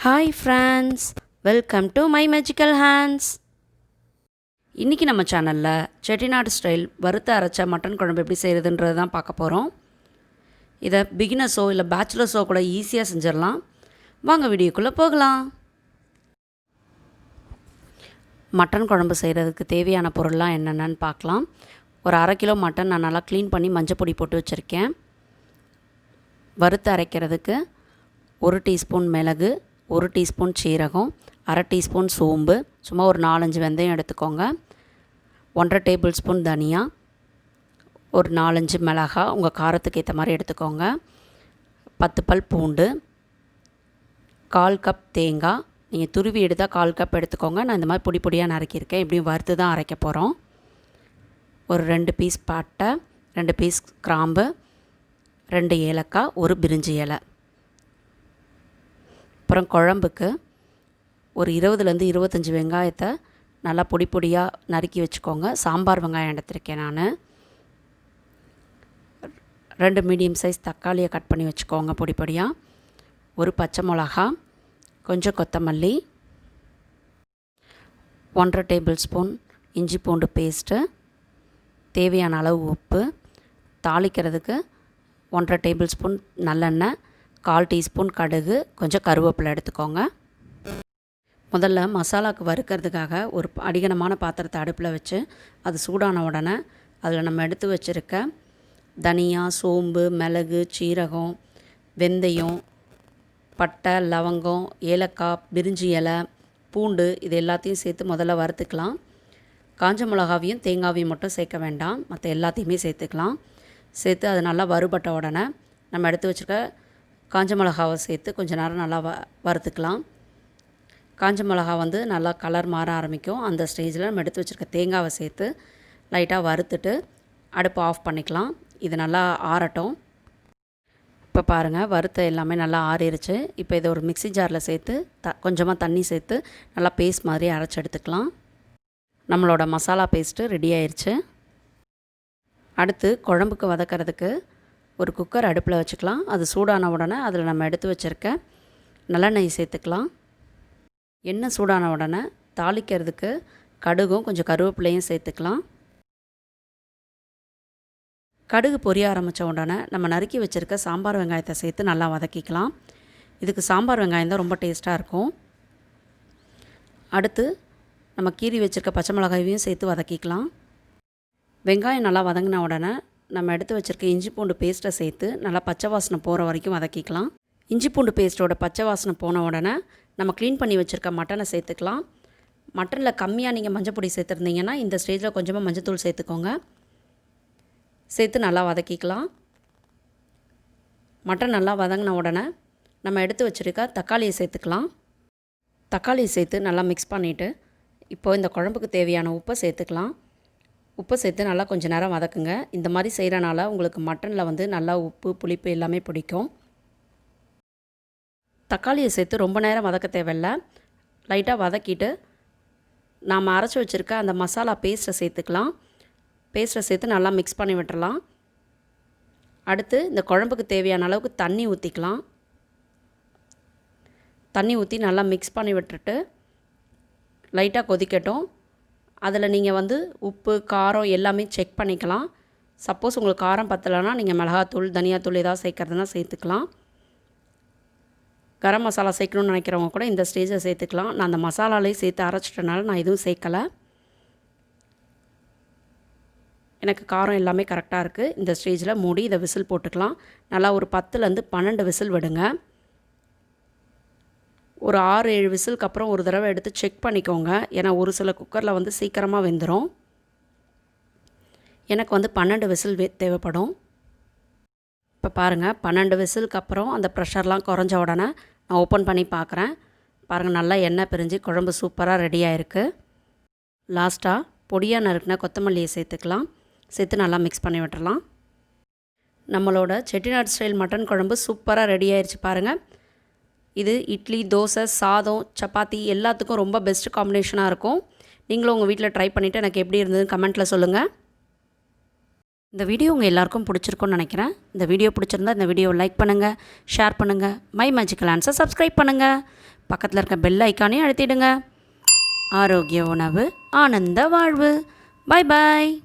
Hi friends, welcome to my magical hands. இன்றைக்கி நம்ம சேனலில் chettinad ஸ்டைல் வறுத்து அரைச்ச மட்டன் குழம்பு எப்படி செய்கிறதுன்றது தான் பார்க்க போகிறோம். இதை பிகினர்ஸோ இல்லை பேச்சுலர்ஸோ கூட ஈஸியாக செஞ்சிடலாம். வாங்க வீடியோக்குள்ளே போகலாம். மட்டன் குழம்பு செய்கிறதுக்கு தேவையான பொருள்லாம் என்னென்னு பார்க்கலாம். ஒரு 1/2 கிலோ மட்டன் நான் நல்லா க்ளீன் பண்ணி மஞ்சள் பொடி போட்டு வச்சுருக்கேன். வறுத்து அரைக்கிறதுக்கு 1 டீஸ்பூன் மிளகு, 1 டீஸ்பூன் சீரகம், 1/2 டீஸ்பூன் சோம்பு, சும்மா ஒரு 4-5 வெந்தயம் எடுத்துக்கோங்க. 1/2 டேபிள் ஸ்பூன் தனியா, ஒரு 4-5 மிளகாய் உங்கள் காரத்துக்கு ஏற்ற மாதிரி எடுத்துக்கோங்க. 10 பல் பூண்டு, 1/4 கப் தேங்காய், நீங்கள் துருவி எடுத்தால் 1/4 கப் எடுத்துக்கோங்க. நான் இந்த மாதிரி பொடி பொடியாக நறுக்கியிருக்கேன். இப்படியும் வறுத்து தான் அரைக்க போகிறோம். ஒரு 2 பீஸ் பட்டை, 2 பீஸ் கிராம்பு, 2 ஏலக்காய், ஒரு பிரிஞ்சி இலை. அப்புறம் குழம்புக்கு ஒரு 20 25 வெங்காயத்தை நல்லா பொடி பொடியாக நறுக்கி வச்சுக்கோங்க. சாம்பார் வெங்காயம் எடுத்திருக்கேன் நான். 2 மீடியம் சைஸ் தக்காளியை கட் பண்ணி வச்சுக்கோங்க பொடி பொடியாக. ஒரு பச்சை மிளகா, கொஞ்சம் கொத்தமல்லி, 1/2 டேபிள் ஸ்பூன் இஞ்சி பூண்டு பேஸ்ட்டு, தேவையான அளவு உப்பு, தாளிக்கிறதுக்கு 1/2 டேபிள் ஸ்பூன் நல்லெண்ணெய், 1/4 டீஸ்பூன் கடுகு, கொஞ்சம் கருவேப்பிலை எடுத்துக்கோங்க. முதல்ல மசாலாவுக்கு வறுக்கிறதுக்காக ஒரு அடிகனமான பாத்திரத்தை அடுப்பில் வச்சு அது சூடான உடனே அதில் நம்ம எடுத்து வச்சுருக்க தனியா, சோம்பு, மிளகு, சீரகம், வெந்தயம், பட்டை, லவங்கம், ஏலக்காய், பிரிஞ்சி இலை, பூண்டு இது எல்லாத்தையும் சேர்த்து முதல்ல வறுத்துக்கலாம். காஞ்ச மிளகாவையும் தேங்காவையும் மட்டும் சேர்க்க வேண்டாம், மற்ற எல்லாத்தையுமே சேர்த்துக்கலாம். சேர்த்து அது நல்லா வறுபட்ட உடனே நம்ம எடுத்து வச்சுருக்க காஞ்ச மிளகாவை சேர்த்து கொஞ்சம் நேரம் நல்லா வறுத்துக்கலாம். காஞ்ச மிளகா நல்லா கலர் மாற ஆரம்பிக்கும். அந்த ஸ்டேஜில் நம்ம எடுத்து வச்சுருக்க தேங்காவை சேர்த்து லைட்டாக வறுத்துட்டு அடுப்பு ஆஃப் பண்ணிக்கலாம். இது நல்லா ஆறட்டும். இப்போ பாருங்கள், வறுத்த எல்லாமே நல்லா ஆறிடுச்சு. இப்போ இதை ஒரு மிக்ஸி ஜாரில் சேர்த்து கொஞ்சமாக தண்ணி சேர்த்து நல்லா பேஸ்ட் மாதிரி அரைச்சி எடுத்துக்கலாம். நம்மளோட மசாலா பேஸ்ட்டு ரெடி ஆயிடுச்சு. அடுத்து குழம்புக்கு வதக்கிறதுக்கு ஒரு குக்கர் அடுப்பில் வச்சுக்கலாம். அது சூடான உடனே அதில் நம்ம எடுத்து வச்சுருக்க நல்லெண்ணெய் சேர்த்துக்கலாம். எண்ணெய் சூடான உடனே தாளிக்கிறதுக்கு கடுகும் கொஞ்சம் கருவேப்பிலையும் சேர்த்துக்கலாம். கடுகு பொரிய ஆரம்பித்த உடனே நம்ம நறுக்கி வச்சுருக்க சாம்பார் வெங்காயத்தை சேர்த்து நல்லா வதக்கிக்கலாம். இதுக்கு சாம்பார் வெங்காயம் தான் ரொம்ப டேஸ்ட்டாக இருக்கும். அடுத்து நம்ம கீறி வச்சுருக்க பச்சை மிளகாயையும் சேர்த்து வதக்கிக்கலாம். வெங்காயம் நல்லா வதங்கின உடனே நம்ம எடுத்து வச்சுருக்க இஞ்சி பூண்டு பேஸ்ட்டை சேர்த்து நல்லா பச்சை வாசனை போகிற வரைக்கும் வதக்கிக்கலாம். இஞ்சி பூண்டு பேஸ்ட்டோட பச்சை வாசனை போன உடனே நம்ம க்ளீன் பண்ணி வச்சுருக்க மட்டனை சேர்த்துக்கலாம். மட்டனில் கம்மியாக நீங்கள் மஞ்சள் பொடி சேர்த்துருந்தீங்கன்னா இந்த ஸ்டேஜில் கொஞ்சமாக மஞ்சத்தூள் சேர்த்துக்கோங்க. சேர்த்து நல்லா வதக்கிக்கலாம். மட்டன் நல்லா வதங்கின உடனே நம்ம எடுத்து வச்சுருக்க தக்காளியை சேர்த்துக்கலாம். தக்காளியை சேர்த்து நல்லா மிக்ஸ் பண்ணிவிட்டு இப்போது இந்த குழம்புக்கு தேவையான உப்பை சேர்த்துக்கலாம். உப்பு சேர்த்து நல்லா கொஞ்சம் நேரம் வதக்குங்க. இந்த மாதிரி செய்கிறனால உங்களுக்கு மட்டனில் நல்லா உப்பு, புளிப்பு எல்லாமே பிடிக்கும். தக்காளியை சேர்த்து ரொம்ப நேரம் வதக்க தேவையில்லை. லைட்டாக வதக்கிட்டு நாம் அரைச்சி வச்சுருக்க அந்த மசாலா பேஸ்ட்டை சேர்த்துக்கலாம். பேஸ்ட்டை சேர்த்து நல்லா மிக்ஸ் பண்ணி விட்டுறலாம். அடுத்து இந்த குழம்புக்கு தேவையான அளவுக்கு தண்ணி ஊற்றிக்கலாம். தண்ணி ஊற்றி நல்லா மிக்ஸ் பண்ணி விட்டுட்டு லைட்டாக கொதிக்கட்டும். அதில் நீங்கள் உப்பு, காரம் எல்லாமே செக் பண்ணிக்கலாம். சப்போஸ் உங்களுக்கு காரம் பத்தலைன்னா நீங்கள் மிளகாத்தூள், தனியாத்தூள் ஏதாவது சேர்க்குறதுனா சேர்த்துக்கலாம். கரம் மசாலா சேர்க்கணும்னு நினைக்கிறவங்க கூட இந்த ஸ்டேஜில் சேர்த்துக்கலாம். நான் அந்த மசாலாலேயே சேர்த்து அரைச்சிட்டனால நான் எதுவும் சேர்க்கலை. எனக்கு காரம் எல்லாமே கரெக்டாக இருக்குது. இந்த ஸ்டேஜில் மூடி இதை விசில் போட்டுக்கலாம். நல்லா ஒரு 10 12 விசில் விடுங்க. ஒரு 6-7 விசிலுக்கு அப்புறம் ஒரு தடவை எடுத்து செக் பண்ணிக்கோங்க. ஏன்னா ஒரு சில குக்கரில் சீக்கிரமாக வெந்துடும். எனக்கு 12 விசில் தேவைப்படும். இப்போ பாருங்கள், 12 விசிலுக்கு அப்புறம் அந்த ப்ரெஷர்லாம் குறைஞ்ச உடனே நான் ஓப்பன் பண்ணி பார்க்குறேன். பாருங்கள், நல்லா எண்ணெய் பிரிஞ்சு குழம்பு சூப்பராக ரெடியாக இருக்குது. லாஸ்ட்டாக பொடியாக நறுக்கின கொத்தமல்லியை சேர்த்துக்கலாம். சேர்த்து நல்லா மிக்ஸ் பண்ணி விட்டுறலாம். நம்மளோட chettinad ஸ்டைல் மட்டன் குழம்பு சூப்பராக ரெடி ஆயிடுச்சு பாருங்கள். இது இட்லி, தோசை, சாதம், சப்பாத்தி எல்லாத்துக்கும் ரொம்ப பெஸ்ட் காம்பினேஷனாக இருக்கும். நீங்களும் உங்கள் வீட்டில் ட்ரை பண்ணிவிட்டு எனக்கு எப்படி இருந்ததுன்னு கமெண்ட்டில் சொல்லுங்கள். இந்த வீடியோ உங்கள் எல்லாருக்கும் பிடிச்சிருக்கும்னு நினைக்கிறேன். இந்த வீடியோ பிடிச்சிருந்தா இந்த வீடியோவை லைக் பண்ணுங்கள், ஷேர் பண்ணுங்கள், மை மேஜிக்கல் ஹேண்ட்ஸை சப்ஸ்கிரைப் பண்ணுங்கள். பக்கத்தில் இருக்க பெல் ஐக்கானையும் அழுத்திடுங்க. ஆரோக்கிய உணவு, ஆனந்த வாழ்வு. பாய் பாய்.